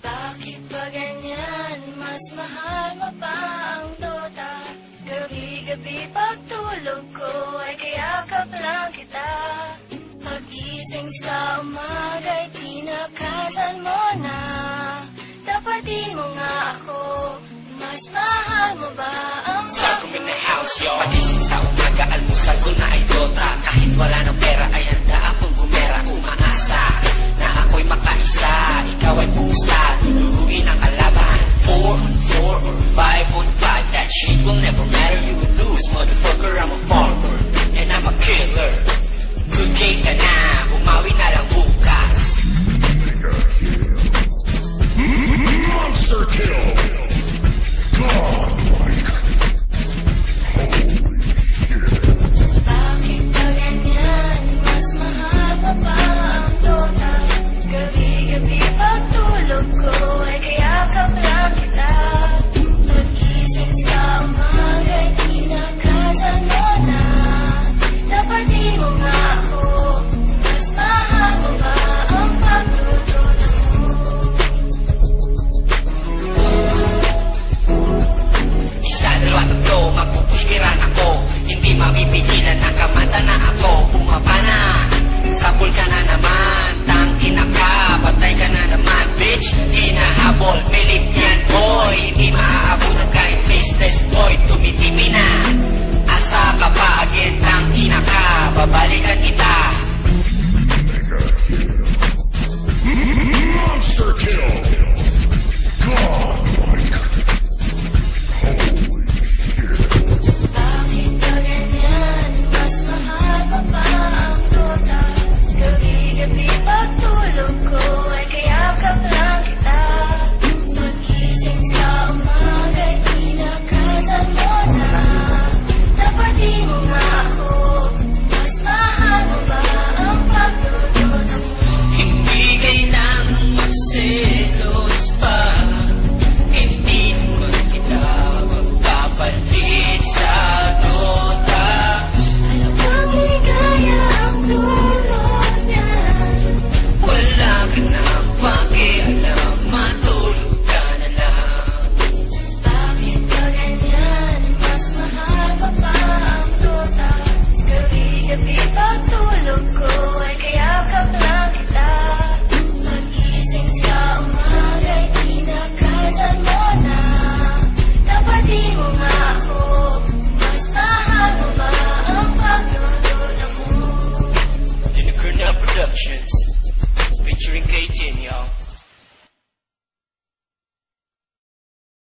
Bakit ba ganyan? Mas mahal mo pa ang Dota. Gabi-gabi pagtulog ko ay kayakap lang kita. Pagising sa umaga'y tinakasan mo na. Tapatin mo nga ako, mas mahal mo ba ang Start from in the house, yo. Pagising sa umaga, almusal ko na ay Dota. Kahit wala ng pera ay handa akong bumera. Umaasa na ako'y makaisa. Ikaw ay pusta, dudurugin ang kalaban. 4 on 4 or 5 on 5, that shit will never matter. You will lose, motherfucker, I'm a farmer and I'm a killer. Good game ka na, bumawi na lang bukas. Monster kill! Godlike! Holy shit! Bakit ba ganyan? Mas mahal mo pa ang Dota. Gabi-gabi pagtulog ko